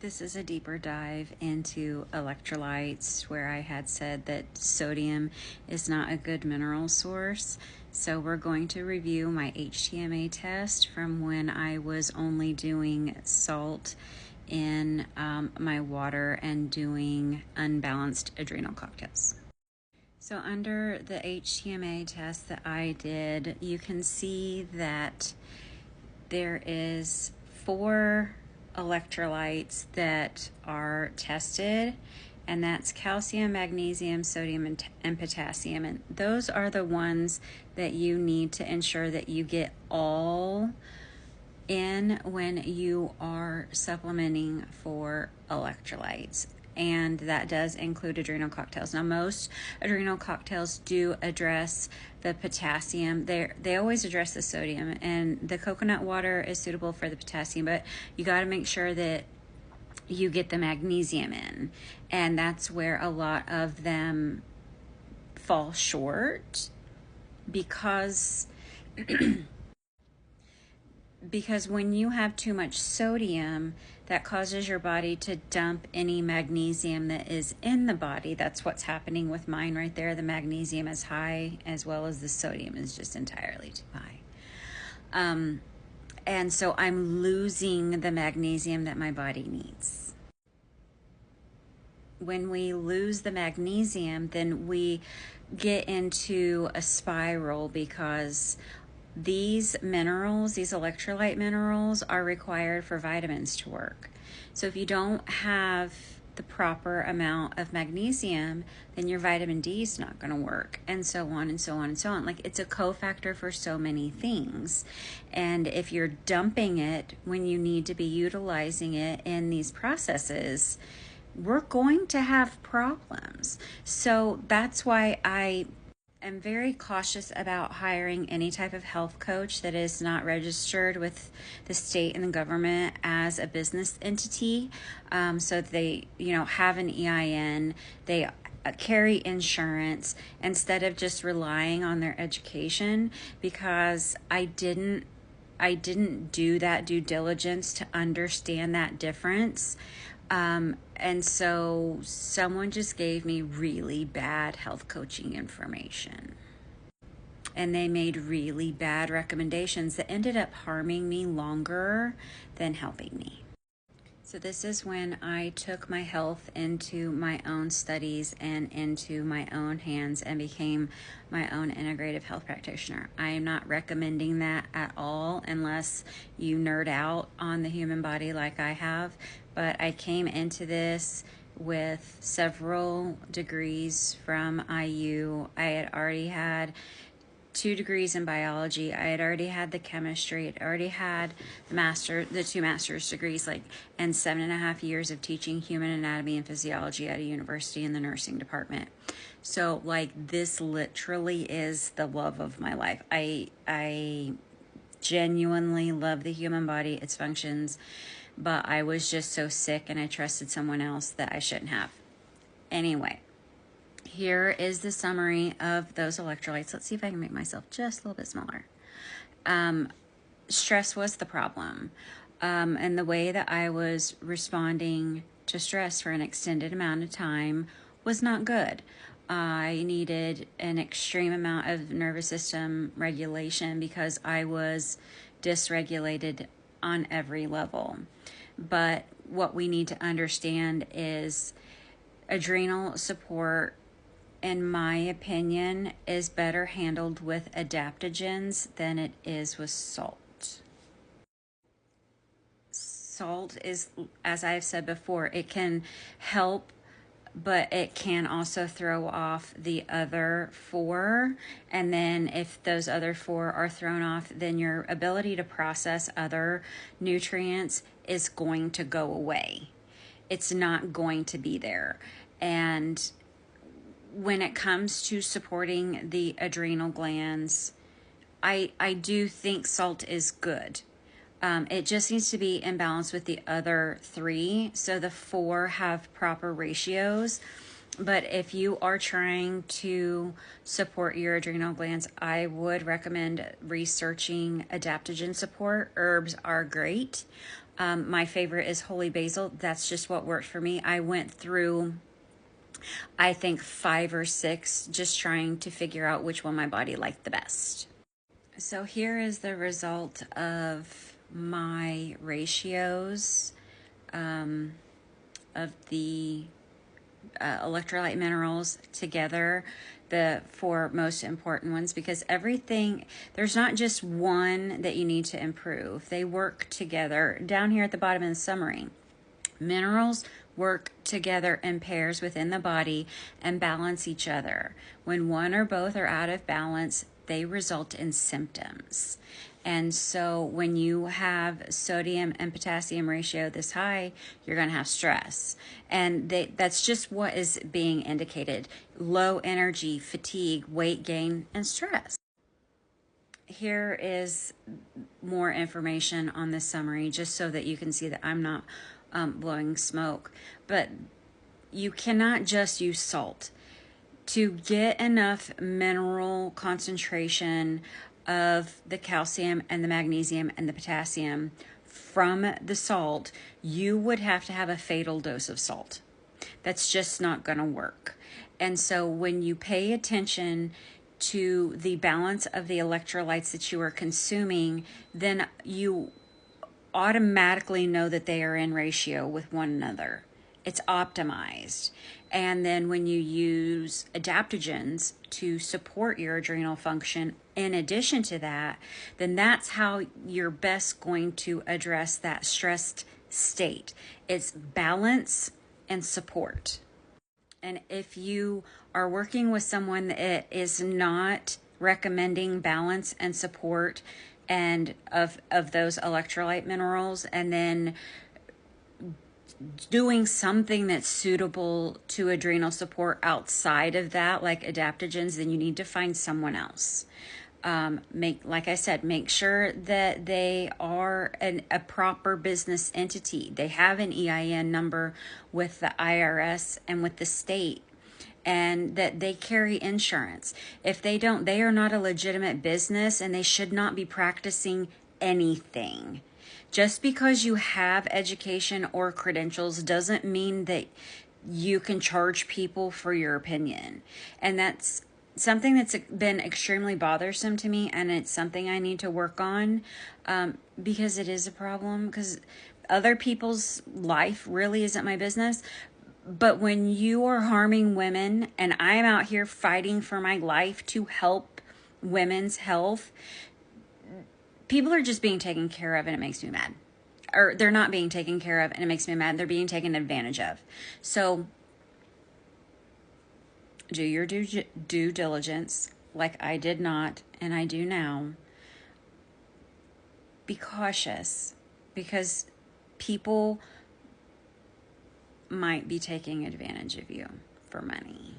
This is a deeper dive into electrolytes, where I had said that sodium is not a good mineral source. So we're going to review my HTMA test from when I was only doing salt in my water and doing unbalanced adrenal cocktails. So under the HTMA test that I did, you can see that there is 4 electrolytes that are tested, and that's calcium, magnesium, sodium, and potassium. And those are the ones that you need to ensure that you get all in when you are supplementing for electrolytes. And that does include adrenal cocktails. Now, most adrenal cocktails do address the potassium. They always address the sodium, and the coconut water is suitable for the potassium, but you got to make sure that you get the magnesium in. And that's where a lot of them fall short because when you have too much sodium, that causes your body to dump any magnesium that is in the body. That's what's happening with mine right there. The magnesium is high, as well as the sodium is just entirely too high. And so I'm losing the magnesium that my body needs. When we lose the magnesium, then we get into a spiral, because these minerals, these electrolyte minerals, are required for vitamins to work. So if you don't have the proper amount of magnesium, then your vitamin D is not going to work, and so on and so on and so on. Like, it's a cofactor for so many things. And if you're dumping it when you need to be utilizing it in these processes, we're going to have problems. So that's why I'm very cautious about hiring any type of health coach that is not registered with the state and the government as a business entity. So they, have an EIN, they carry insurance, instead of just relying on their education, because I didn't do that due diligence to understand that difference. And so someone just gave me really bad health coaching information, and they made really bad recommendations that ended up harming me longer than helping me. So this is when I took my health into my own studies and into my own hands and became my own integrative health practitioner. I am not recommending that at all unless you nerd out on the human body like I have. But I came into this with several degrees from IU. I had already had 2 degrees in biology. I had already had the chemistry. I already had the 2 master's degrees, and 7.5 years of teaching human anatomy and physiology at a university in the nursing department. So this literally is the love of my life. I genuinely love the human body, its functions, but I was just so sick and I trusted someone else that I shouldn't have. Anyway, here is the summary of those electrolytes. Let's see if I can make myself just a little bit smaller. Stress was the problem. And the way that I was responding to stress for an extended amount of time was not good. I needed an extreme amount of nervous system regulation because I was dysregulated on every level. But what we need to understand is adrenal support, in my opinion, is better handled with adaptogens than it is with salt. Salt is, as I've said before, it can help, but it can also throw off the other 4. And then if those other 4 are thrown off, then your ability to process other nutrients is going to go away. It's not going to be there. And when it comes to supporting the adrenal glands, I do think salt is good. It just needs to be in balance with the other 3, so the 4 have proper ratios. But if you are trying to support your adrenal glands, I would recommend researching adaptogen support. Herbs are great. My favorite is holy basil. That's just what worked for me. I went through, I think, 5 or 6, just trying to figure out which one my body liked the best. So here is the result of my ratios of the electrolyte minerals together, the 4 most important ones, because everything, there's not just one that you need to improve. They work together. Down here at the bottom in the summary, minerals work together in pairs within the body and balance each other. When one or both are out of balance, they result in symptoms. And so when you have sodium and potassium ratio this high, you're going to have stress. And that's just what is being indicated. Low energy, fatigue, weight gain, and stress. Here is more information on this summary, just so that you can see that I'm not blowing smoke. But you cannot just use salt. To get enough mineral concentration of the calcium and the magnesium and the potassium from the salt, you would have to have a fatal dose of salt. That's just not going to work. And so when you pay attention to the balance of the electrolytes that you are consuming, then you automatically know that they are in ratio with one another. It's optimized. And then when you use adaptogens to support your adrenal function, in addition to that, then that's how you're best going to address that stressed state. It's balance and support. And if you are working with someone that is not recommending balance and support and of those electrolyte minerals, and then doing something that's suitable to adrenal support outside of that, like adaptogens, then you need to find someone else. Like I said, make sure that they are a proper business entity. They have an EIN number with the IRS and with the state, and that they carry insurance. If they don't, they are not a legitimate business, and they should not be practicing anything. Just because you have education or credentials doesn't mean that you can charge people for your opinion. And that's something that's been extremely bothersome to me, and it's something I need to work on, because it is a problem, because other people's life really isn't my business. But when you are harming women, and I'm out here fighting for my life to help women's health, people are just being taken care of, and it makes me mad. Or they're not being taken care of, and it makes me mad. They're being taken advantage of. So do your due diligence, like I did not, and I do now. Be cautious, because people might be taking advantage of you for money.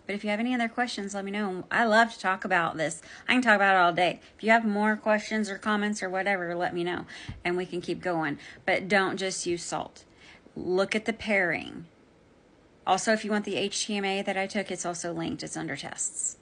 But if you have any other questions, let me know. I love to talk about this. I can talk about it all day. If you have more questions or comments or whatever, let me know, and we can keep going. But don't just use salt. Look at the pairing. Also, if you want the HTMA that I took, it's also linked. It's under tests.